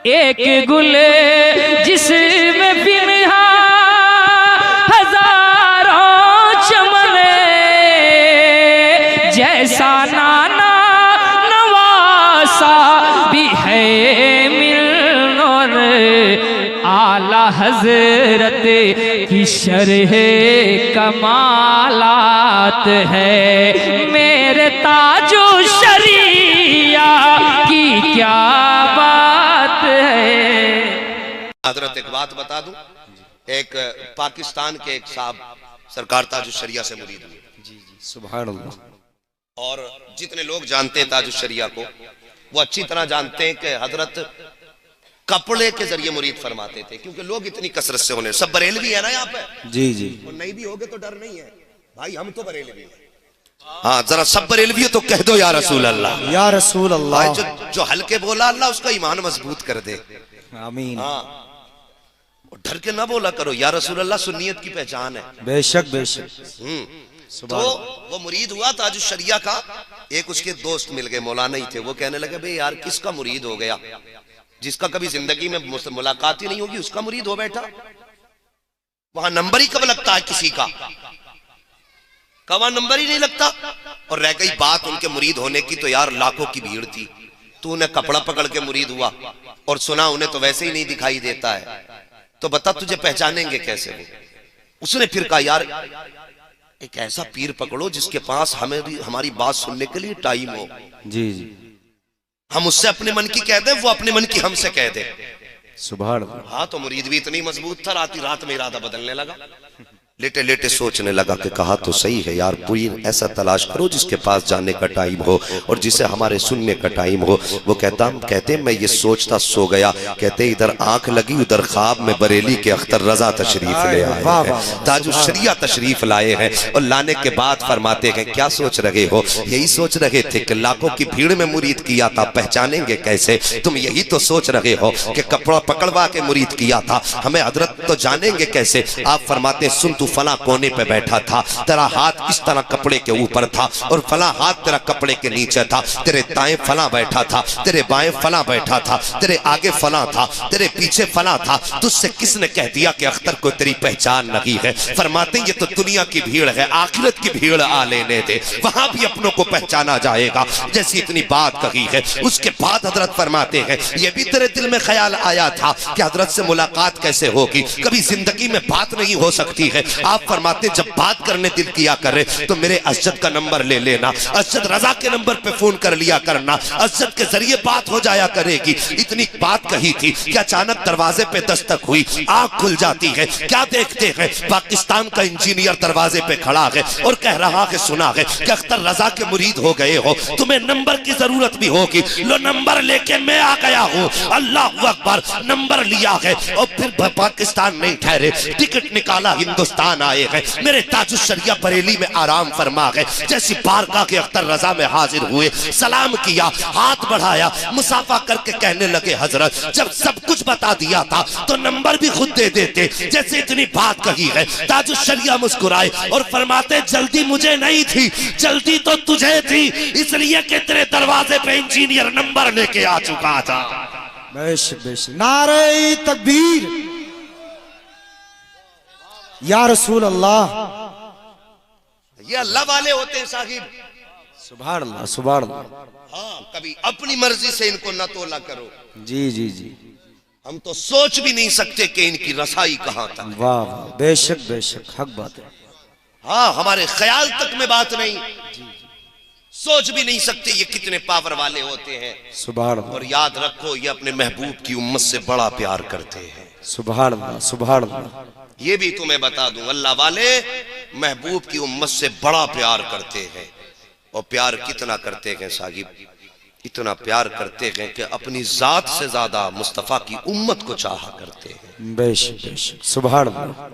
एक गुल जिसमें पिन्हा हजारों चमन, जैसा नाना नवासा भी है मिलनोर, आला हजरत की शरह कमालात है, मेरे ताजो शरिया की क्या बात है। हजरत एक बात बता दूं, एक पाकिस्तान के एक साहब सरकार ताजुश शरिया से मुरीद हुए। जी जी सुभान अल्लाह। और जितने लोग जानते हैं ताजुश शरिया को, वो अच्छी तरह जानते हैं कि हजरत कपड़े के जरिए मुरीद फरमाते थे, क्योंकि लोग इतनी कसरत से होने, सब बरेलवी है ना यहाँ पे। जी जी और नहीं भी होगे तो डर नहीं है भाई, हम तो बरेलवी हैं। हाँ जरा सब बरेलवी तो कह दो या रसूल अल्लाह, या रसूल अल्लाह। जो हल्के बोला अल्लाह उसका ईमान मजबूत कर दे, आमीन। हाँ डर के ना बोला करो या रसूल अल्लाह, सुन्नियत की पहचान है। बेशक बेशक। तो वो मुरीद हुआ ताजुश शरिया का, एक उसके दोस्त मिल गए, मौलाना ही थे। वो कहने लगे भाई यार किसका मुरीद हो गया, जिसका कभी जिंदगी में मुलाकात ही नहीं होगी उसका मुरीद हो बैठा। वहां नंबर ही कब लगता है किसी का, वहां नंबर ही नहीं लगता। और रह गई बात उनके मुरीद होने की, तो यार लाखों की भीड़ थी, तू उन्हें कपड़ा पकड़ के मुरीद हुआ और सुना उन्हें तो वैसे ही नहीं दिखाई देता है, तो बता तुझे पहचानेंगे कैसे वो। उसने फिर कहा यार एक ऐसा पीर पकड़ो जिसके पास हमारी बात सुनने के लिए टाइम हो। जी जी हम उससे अपने मन की कह दे, वो अपने मन की हमसे कह दे। सुभान अल्लाह। हाँ तो मुरीद भी इतनी मजबूत था, रात में इरादा बदलने लगा। लेटे लेटे सोचने लगा कि कहा तो सही है यार, कोई ऐसा तलाश करो जिसके पास जाने का टाइम हो और जिसे हमारे सुनने का टाइम हो। वो कहते मैं ये सोचता सो गया, कहते इधर आंख लगी उधर ख्वाब में बरेली के अख्तर रजा तशरीफ ले आए हैं, ताजुश शरिया तशरीफ लाए हैं। और लाने के बाद फरमाते हैं क्या सोच रहे हो, यही सोच रहे थे कि लाखों की भीड़ में मुरीद किया था, पहचानेंगे कैसे। तुम यही तो सोच रहे हो कि कपड़ा पकड़वा के मुरीद किया था, हमें हजरत तो जानेंगे कैसे। आप फरमाते सुन तू फला कोने पे बैठा था, तेरा हाथ इस तरह कपड़े के ऊपर था और फला हाथ तेरा कपड़े के नीचे था, तेरे दाएं फला बैठा था, तेरे बाएं फला बैठा था, तेरे आगे फला था, तेरे पीछे फला था। तुझसे किसने कह दिया कि अख्तर को तेरी पहचान नहीं है। फरमाते ये तो दुनिया की भीड़ है, आखिरत की भीड़ आ लेने दे, वहां भी अपनों को पहचाना जाएगा। जैसी इतनी बात कही है उसके बाद हजरत फरमाते हैं ये भी तेरे दिल में ख्याल आया था कि हजरत से मुलाकात कैसे होगी, कभी जिंदगी में बात नहीं हो सकती है। आप फरमाते जब बात करने दिल किया करे तो मेरे असद का नंबर ले लेना, असद रजा के नंबर पे फोन कर लिया करना, असद के जरिए बात हो जाया करेगी। इतनी बात कही थी कि अचानक दरवाजे पे दस्तक हुई, आंख खुल जाती है, क्या देखते हैं पाकिस्तान का इंजीनियर दरवाजे पे खड़ा है और कह रहा है सुना है कि अख्तर रजा के मुरीद हो गए हो, तुम्हें नंबर की जरूरत भी होगी, लो नंबर लेके मैं आ गया हूँ। अल्लाह अकबर, नंबर लिया है और फिर पाकिस्तान नहीं ठहरे, टिकट निकाला हिंदुस्तान आए हैं। मेरे ताजुश शरिया बरेली में आराम फरमा है। जैसी बारगाह के अख्तर रजा में हाजिर हुए, सलाम किया, हाथ बढ़ाया, मुसाफा करके कहने लगे हजरत जब सब कुछ बता दिया था तो नंबर भी खुद दे देते। जैसे इतनी बात कही है ताजुश शरिया मुस्कुराए और फरमाते जल्दी मुझे नहीं थी, जल्दी तो तुझे थी, इसलिए कि तेरे दरवाजे पे इंजीनियर नंबर लेके आ चुका था। बेशक बेशक। नारे तकबीर या रसूल अल्लाह। ये अल्लाह वाले होते हैं साहिब। सुभान अल्लाह सुभान अल्लाह। हाँ कभी अपनी मर्जी से इनको न तोला करो। जी जी जी हम तो सोच भी नहीं सकते कि इनकी रसाई कहां तक। वाह वाह बेशक बेशक हक बात है। हाँ हमारे ख्याल तक में बात नहीं, सोच भी नहीं सकते ये कितने पावर वाले होते हैं। सुभान अल्लाह। और याद रखो ये अपने महबूब की उम्मत से बड़ा प्यार करते हैं। सुभान अल्लाह सुभान अल्लाह। ये भी तुम्हें बता दूं अल्लाह वाले महबूब की उम्मत से बड़ा प्यार करते हैं। और प्यार कितना करते हैं साहिब, इतना प्यार करते हैं कि अपनी जात से ज्यादा मुस्तफा की उम्मत को चाहा करते हैं। बेशक बेशक सुभान अल्लाह।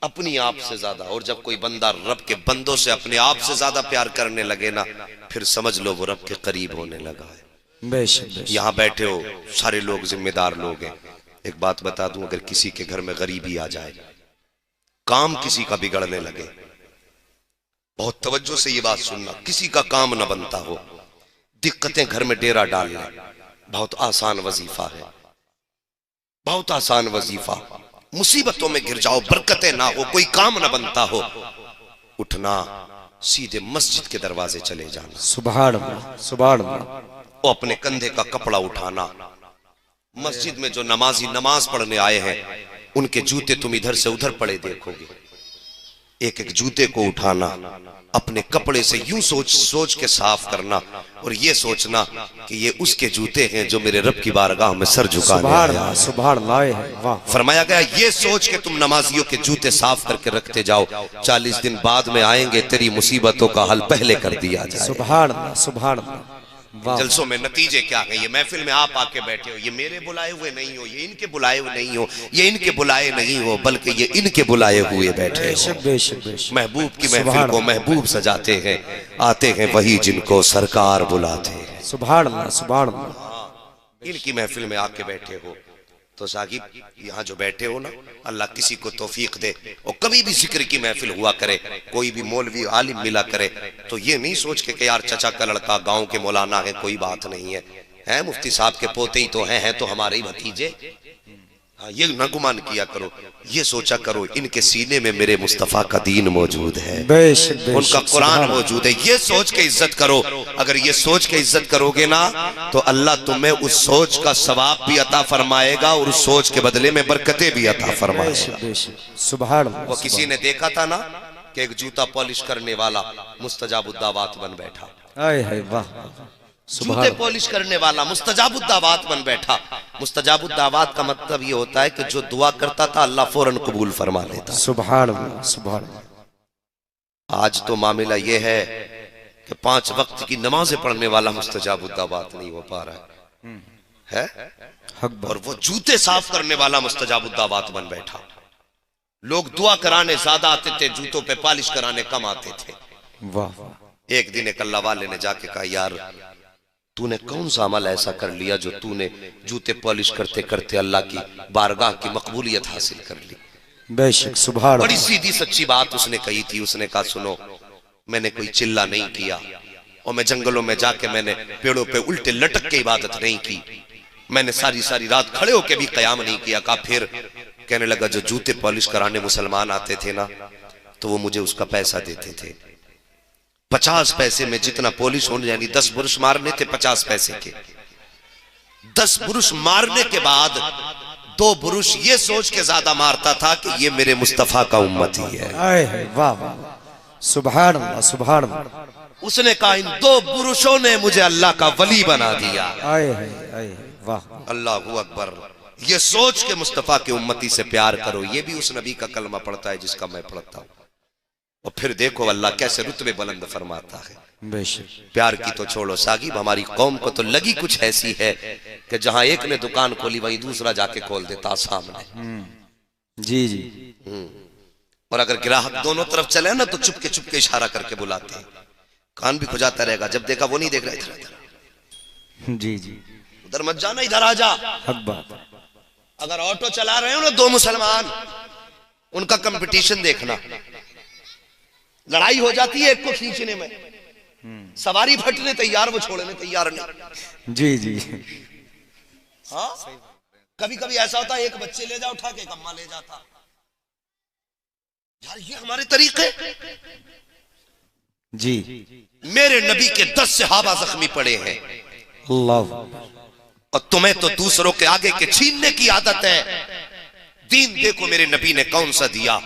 अपनी आप से ज्यादा। और जब कोई बंदा रब के बंदों से अपने आप से ज्यादा प्यार करने लगे ना, फिर समझ लो वो रब के करीब होने लगा है। बेशक बेशक। यहाँ बैठे हो सारे लोग जिम्मेदार लोग हैं। एक बात बता दूं, अगर किसी के घर में गरीबी आ जाए, काम किसी का बिगड़ने लगे, बहुत तवज्जो से ये बात सुनना, किसी का काम न बनता हो, दिक्कतें घर में डेरा डालना बहुत आसान वजीफा है। बहुत आसान वजीफा। मुसीबतों में गिर जाओ, बरकतें ना हो, कोई काम ना बनता हो, उठना, सीधे मस्जिद के दरवाजे चले जाना। सुभान अल्लाह, सुभान अल्लाह। वो अपने कंधे का कपड़ा उठाना। मस्जिद में जो नमाजी नमाज पढ़ने आए हैं उनके जूते तुम इधर से उधर पड़े देखोगे। एक एक जूते को उठाना, अपने कपड़े से यूं सोच सोच के साफ करना और ये सोचना कि ये उसके जूते हैं जो मेरे रब की बारगाह में सर झुकाने आए हैं। सुभान अल्लाह, वाह। फरमाया गया ये सोच के तुम नमाजियों के जूते साफ करके रखते जाओ, 40 दिन बाद में आएंगे, तेरी मुसीबतों का हल पहले कर दिया जाए। सुभान अल्लाह, सुभान अल्लाह, वाह। जलसों में नतीजे क्या है? ये महफिल में आप आके बैठे हो, ये मेरे बुलाए हुए नहीं हो, ये इनके बुलाए हुए नहीं हो, ये इनके बुलाए नहीं हो, बल्कि ये इनके बुलाए हुए बैठे हो। बेशक बेशक। महबूब की महफिल को महबूब सजाते हैं, आते हैं वही जिनको सरकार बुलाते हैं। सुभान अल्लाह, सुभान अल्लाह। इनकी महफिल में आके बैठे हो तो साहिब यहाँ जो बैठे हो ना, अल्लाह किसी को तौफीक दे और कभी भी जिक्र की महफिल हुआ करे, कोई भी मौलवी आलिम मिला करे तो ये नहीं सोच के कि यार चचा का लड़का गांव के मौलाना है, कोई बात नहीं है, मुफ्ती साहब के पोते ही तो हैं तो हमारे ही भतीजे। हाँ, ये न गुमान किया करो, ये सोचा करो इनके सीने में मेरे मुस्तफा का दीन मौजूद है, बेशक बेशक, उनका कुरान मौजूद है। ये सोच के इज्जत करो। अगर ये सोच के इज्जत करोगे ना तो अल्लाह तुम्हें उस सोच का सवाब भी अता फरमाएगा और उस सोच के बदले में बरकतें भी अता फरमाएगा। सुभान अल्लाह। वो किसी ने देखा था ना कि एक जूता पॉलिश करने वाला मुस्तजाबुद्दावात बन बैठा। आए हाय, वाह। जूते पॉलिश करने वाला मुस्तजाबुद्दावात बन बैठा। मुस्तजाबुद्दावात का मतलब ये होता है कि जो दुआ करता था अल्लाह फौरन कबूल फरमा लेता। सुभान अल्लाह, सुभान अल्लाह। आज तो मामला ये है कि 5 वक्त की नमाजें पढ़ने वाला मुस्तजाबुद्दावात नहीं हो पा रहा है, और वो जूते साफ करने वाला मुस्तजाबुद्दावात बन बैठा। लोग दुआ कराने ज्यादा आते थे, जूतों पे पॉलिश कराने कम आते थे। वाह। एक दिन एक अल्लाह वाले ने जाके कहा, यार तूने कौन सा अमल ऐसा कर लिया जो तूने जूते पॉलिश करते करते अल्लाह की बारगाह की मकबूलियत हासिल कर ली? बेशक, सुभान। बड़ी सीधी सच्ची बात उसने कही थी। उसने कहा, सुनो, मैंने कोई चिल्ला नहीं किया और मैं जंगलों में जाके मैंने पेड़ों पे उल्टे लटक के इबादत नहीं की, मैंने सारी सारी रात खड़े होके भी कयाम नहीं किया। कहा फिर कहने लगा, जो जूते पॉलिश कराने मुसलमान आते थे ना तो वो मुझे उसका पैसा देते थे। 50 पैसे में जितना पॉलिश होने, यानी 10 बुरुश मारने थे 50 पैसे के। 10 बुरुश मारने के बाद 2 बुरुश ये सोच के ज्यादा मारता था कि ये मेरे मुस्तफा का उम्मती है। आए वाह वाह, सुभान अल्लाह, सुभान अल्लाह। उसने कहा, इन 2 बुरुशों ने मुझे अल्लाह का वली बना दिया। आए वाह, अल्लाहू अकबर। ये सोच के मुस्तफा के उम्मती से प्यार करो। ये भी उस नबी का कलमा पढ़ता है जिसका मैं पढ़ता हूँ। और फिर देखो अल्लाह कैसे रुतबे बुलंद फरमाता है। बेशक। प्यार की तो छोड़ो साहिब, हमारी कौम को तो लगी कुछ ऐसी है कि जहां एक ने दुकान खोली वहीं दूसरा जाके खोल देता सामने। जी जी। और अगर ग्राहक दोनों तरफ चले ना तो चुपके इशारा करके बुलाते हैं। कान भी खुजाता रहेगा, जब देखा वो नहीं देख रहा, इधर जी जी, उधर मत जाना, इधर आ जा। हक बात। अगर ऑटो चला रहे हो ना 2 मुसलमान, उनका कंपटीशन देखना, लड़ाई हो जाती है एक को खींचने में, सवारी फटने तैयार, वो छोड़ने तैयार नहीं। जी जी। हाँ, कभी कभी ऐसा होता है एक बच्चे ले जा उठा के, एक अम्मा ले जाता। यार ये हमारे तरीके। जी। मेरे नबी के 10 सहाबा जख्मी पड़े हैं, अल्लाह। और तुम्हें तो दूसरों के आगे के छीनने की आदत है। दीन देखो मेरे नबी ने कौन सा दिया।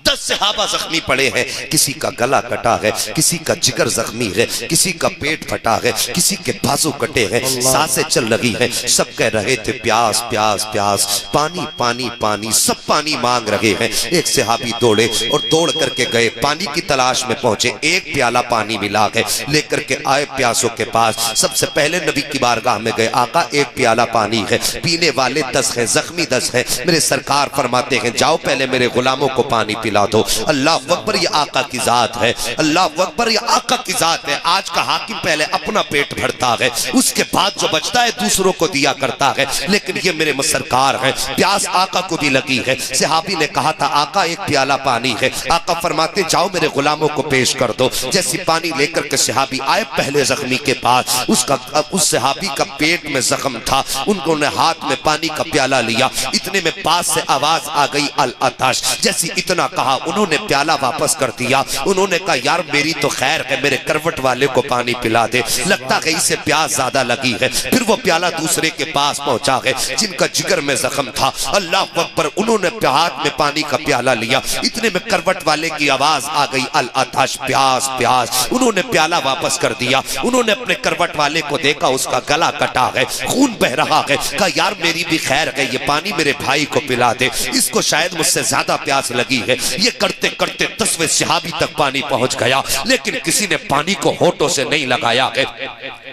10 सहाबा जख्मी पड़े हैं, किसी का गला कटा है, किसी का जिगर जख्मी है, किसी का पेट फटा है, किसी के बाजू कटे हैं, सांसें चल रही हैं। सब कह रहे थे प्यास प्यास प्यास, पानी पानी पानी, सब पानी मांग रहे हैं। एक सहाबी दौड़े और दौड़ करके गए, पानी की तलाश में पहुंचे। एक प्याला पानी मिला है, लेकर के आए प्यासों के पास। सबसे पहले नबी की बारगाह में गए, आका एक प्याला पानी है, पीने वाले 10 हैं, जख्मी 10 हैं। मेरे सरकार फरमाते हैं, जाओ पहले मेरे गुलामों को पानी पिला दो। अल्लाह अकबर, ये आका की जात है। अल्लाह अकबर, ये आका की जात है। आज का हाकिम पहले अपना पेट भरता है, उसके बाद जो बचता है दूसरों को दिया करता है, लेकिन ये मेरे सरकार है। प्यास आका को भी लगी है। सहाबी ने कहा था आका एक प्याला पानी है। आका फरमाते जाओ मेरे गुलामों को पेश कर दो। जैसी पानी लेकर के सहाबी आए पहले जख्मी के पास, उस सहाबी का पेट में जख्म था। उन्होंने हाथ में पानी का प्याला लिया, इतने में पास से आवाज आ गई अल अताश। जैसी इतना कहा उन्होंने प्याला वापस कर दिया। उन्होंने कहा यार मेरी तो खैर है, मेरे करवट वाले को पानी पिला दे, लगता है इसे प्यास ज्यादा लगी है। फिर वो प्याला दूसरे के पास पहुंचा है जिनका जिगर में जख्म था। अल्लाह अकबर, उन्होंने हाथ में पानी का प्याला लिया, इतने में करवट वाले की आवाज आ गई अल अताश, प्यास प्यास। उन्होंने प्याला वापस कर दिया। उन्होंने अपने करवट वाले को देखा, उसका गला कटा है, खून बह रहा है। कहा यार मेरी भी खैर है, ये पानी मेरे भाई को पिला दे, इसको शायद मुझसे ज्यादा प्यास लगी है। ये करते करते 10वें सहाबी तक पानी पहुंच गया, लेकिन किसी ने पानी को होठों से नहीं लगाया है।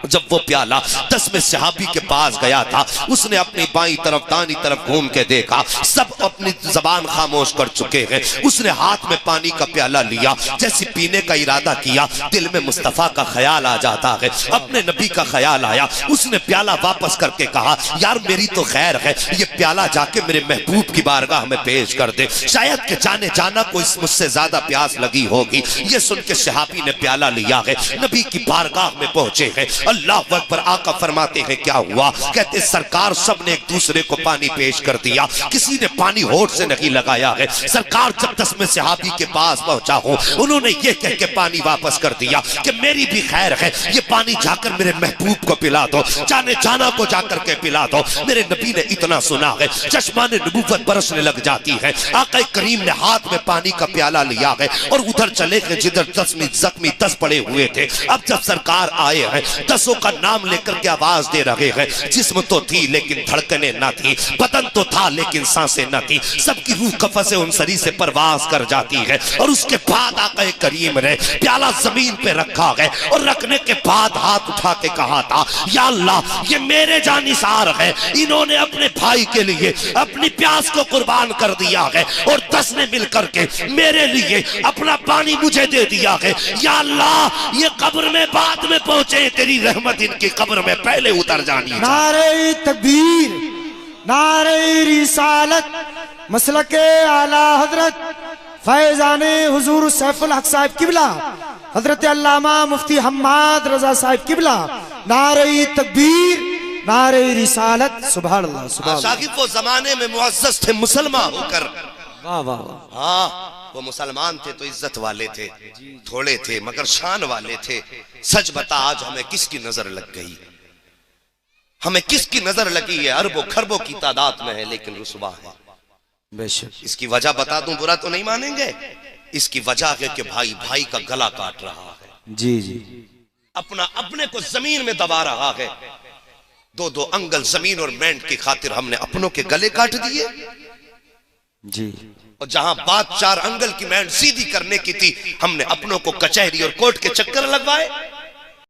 जब वो प्याला 10वें सहाबी के पास गया था, उसने अपनी बाईं तरफ दानी तरफ घूम के देखा, सब अपनी जबान खामोश कर चुके हैं। उसने हाथ में पानी का प्याला लिया, जैसे पीने का इरादा किया, दिल में मुस्तफा का ख्याल आ जाता है, अपने नबी का ख्याल आया। उसने प्याला वापस करके कहा यार मेरी तो खैर है, ये प्याला जाके मेरे महबूब की बारगाह में पेश कर दे, शायद के जाने जाना कोई मुझसे ज्यादा प्यास लगी होगी। ये सुन के सहाबी ने प्याला लिया है, नबी की बारगाह में पहुंचे हैं। अल्लाह अकबर, आका फरमाते हैं क्या हुआ? कहते सरकार सबने एक दूसरे को पानी पेश कर दिया, किसी ने पानी होठ से नहीं लगाया है। सरकार जब 10वें सहाबी के पास पहुंचा हूं, उन्होंने ये कह के पानी वापस कर दिया कि मेरी भी खैर है, ये पानी जाकर मेरे महबूब को पिला दो, जाने जाना को जाकर के पिला दो। मेरे नबी ने इतना सुना है, चश्माने नबूवत बरसने लग जाती है। आका करीम ने हाथ में पानी का प्याला लिया है और उधर चले गए जिधर 10 जख्मी 10 पड़े हुए थे। अब जब सरकार आए हैं, 10 का नाम लेकर के आवाज दे रहे हैं। जिस्म तो थी लेकिन धड़कने न थी, बदन तो था लेकिन सांसें न थी, सबकी रूह कफसे उनसरी से परवाज कर जाती है। और उसके बाद आका करीम ने प्याला जमीन पे रखा है और रखने के बाद हाथ उठा के कहा था या अल्लाह ये मेरे जानिसार है, इन्होंने अपने भाई के लिए अपनी प्यास को कुर्बान कर दिया है और 10 ने मिलकर के मेरे लिए अपना पानी मुझे दे दिया है। या अल्लाह ये कब्र में बाद में पहुंचे, तेरी रहमत इनकी कब्र में पहले उतर जानी। नारे तकबीर, नारे रिसालत, मसलके आला हजरत फैजाने हुजूर सैफुल हक साहिब किबला, हजरत अल्लामा मुफ्ती हम्माद रजा साहिब किबला, नारे तकबीर, नारे रिसालत। सुभान अल्लाह, सुभान अल्लाह। शाकिब वो जमाने में मुअज़्ज़ज़ थे मुसलमान होकर। वाह वाह वाह। हाँ वो मुसलमान थे तो इज्जत वाले थे, थोड़े थे मगर शान वाले थे। सच बता आज हमें किसकी नजर लग गई? हमें किसकी नजर लगी है? अरबों खरबों की तादाद में है लेकिन रुसवा है। बेशक। इसकी वजह बता दूं, बुरा तो नहीं मानेंगे। इसकी वजह है कि भाई भाई का गला काट रहा है। जी जी। अपने को जमीन में दबा रहा है। 2-2 अंगल जमीन और मेंढ की खातिर हमने अपनों के गले काट दिए। जी। और जहां बात 4 अंगल की मेंढ सीधी करने की थी, हमने अपनों को कचहरी और कोर्ट के चक्कर लगवाए।